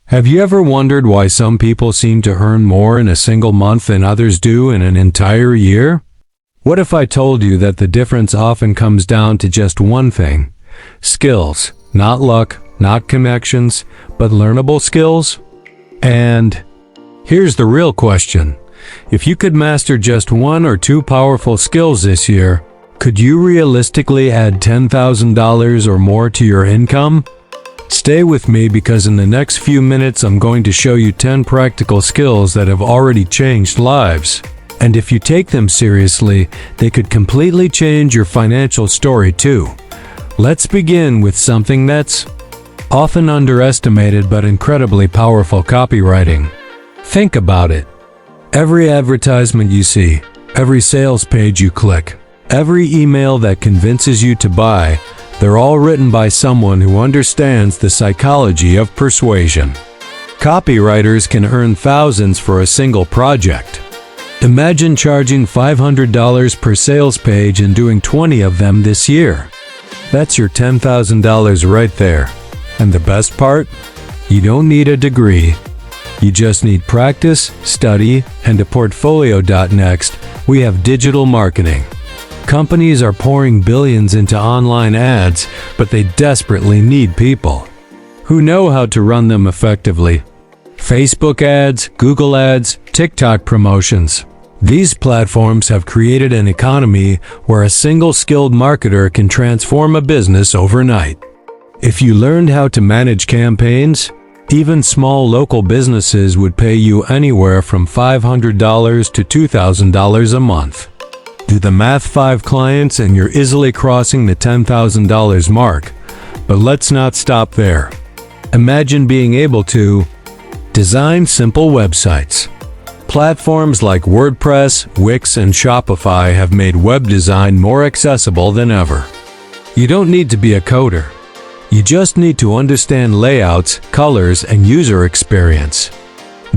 Have you ever wondered why some people seem to earn more in a single month than others do in an entire year? What if I told you that the difference often comes down to just one thing? Skills. Not luck, not connections, but learnable skills? And here's the real question. If you could master just one or two powerful skills this year, could you realistically add $10,000 or more to your income? Stay with me because in the next few minutes I'm going to show you 10 practical skills that have already changed lives. And if you take them seriously, they could completely change your financial story too. Let's begin with something that's often underestimated but incredibly powerful: copywriting. Think about it. Every advertisement you see, every sales page you click, every email that convinces you to buy, they're all written by someone who understands the psychology of persuasion. Copywriters can earn thousands for a single project. Imagine charging $500 per sales page and doing 20 of them this year. That's your $10,000 right there. And the best part? You don't need a degree. You just need practice, study, and a portfolio. Next, we have digital marketing. Companies are pouring billions into online ads, but they desperately need people who know how to run them effectively. Facebook ads, Google ads, TikTok promotions. These platforms have created an economy where a single skilled marketer can transform a business overnight. If you learned how to manage campaigns, even small local businesses would pay you anywhere from $500 to $2,000 a month. Do the math: 5 clients and you're easily crossing the $10,000 mark. But let's not stop there. Imagine being able to design simple websites. Platforms like WordPress, Wix, and Shopify have made web design more accessible than ever. You don't need to be a coder. You just need to understand layouts, colors, and user experience.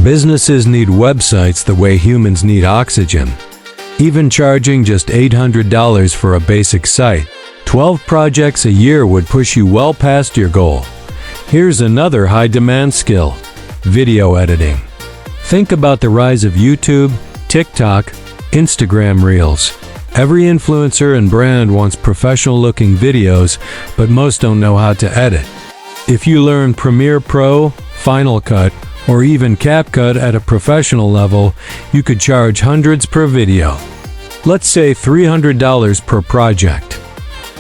Businesses need websites the way humans need oxygen. Even charging just $800 for a basic site, 12 projects a year would push you well past your goal. Here's another high-demand skill: video editing. Think about the rise of YouTube, TikTok, Instagram Reels. Every influencer and brand wants professional-looking videos, but most don't know how to edit. If you learn Premiere Pro, Final Cut, or even CapCut at a professional level, you could charge hundreds per video. Let's say $300 per project.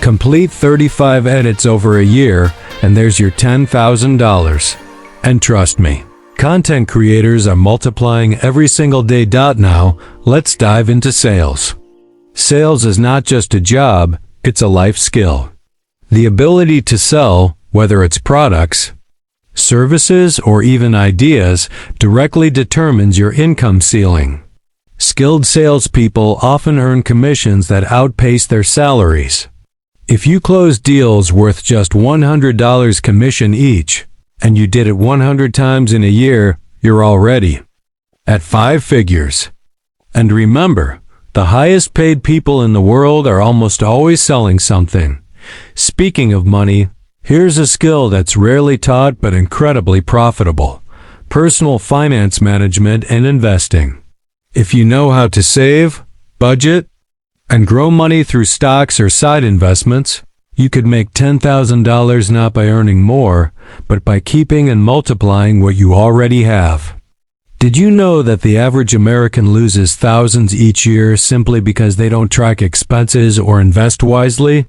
Complete 35 edits over a year, and there's your $10,000. And trust me, content creators are multiplying every single day. Now, let's dive into sales. Sales is not just a job, it's a life skill. The ability to sell, whether it's products, services, or even ideas, directly determines your income ceiling. Skilled salespeople often earn commissions that outpace their salaries. If you close deals worth just $100 commission each, and you did it 100 times in a year, you're already at 5 figures. And remember, the highest paid people in the world are almost always selling something. Speaking of money, here's a skill that's rarely taught but incredibly profitable: personal finance management and investing. If you know how to save, budget, and grow money through stocks or side investments, you could make $10,000 not by earning more, but by keeping and multiplying what you already have. Did you know that the average American loses thousands each year simply because they don't track expenses or invest wisely?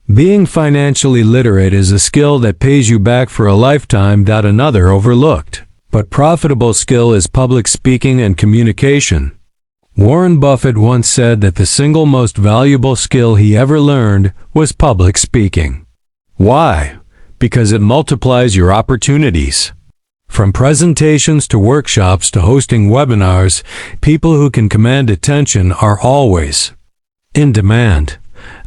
Being financially literate is a skill that pays you back for a lifetime. Another overlooked but profitable skill is public speaking and communication. Warren Buffett once said that the single most valuable skill he ever learned was public speaking. Why? Because it multiplies your opportunities. From presentations to workshops to hosting webinars, people who can command attention are always in demand.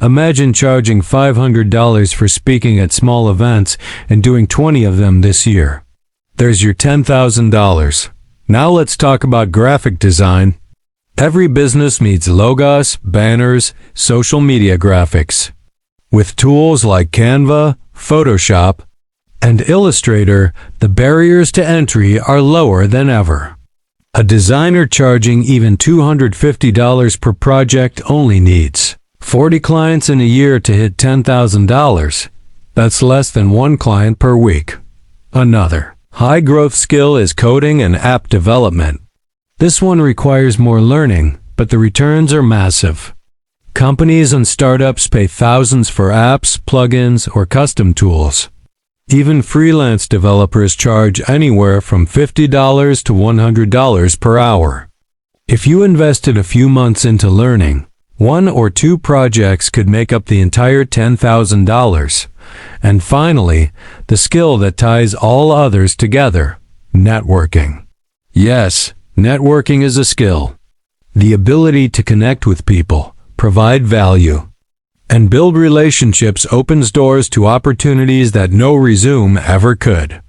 Imagine charging $500 for speaking at small events and doing 20 of them this year. There's your $10,000. Now let's talk about graphic design. Every business needs logos, banners, social media graphics. With tools like Canva, Photoshop, And Illustrator, the barriers to entry are lower than ever. A designer charging even $250 per project only needs 40 clients in a year to hit $10,000. That's less than one client per week. Another high-growth skill is coding and app development. This one requires more learning, but the returns are massive. Companies and startups pay thousands for apps, plugins, or custom tools. Even freelance developers charge anywhere from $50 to $100 per hour. If you invested a few months into learning, one or two projects could make up the entire $10,000. And finally, the skill that ties all others together, networking. Yes, networking is a skill. The ability to connect with people, provide value, and build relationships opens doors to opportunities that no resume ever could.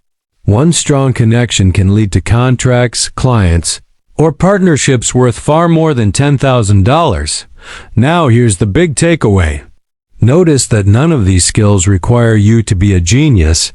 One strong connection can lead to contracts, clients, or partnerships worth far more than $10,000. Now here's the big takeaway. Notice that none of these skills require you to be a genius,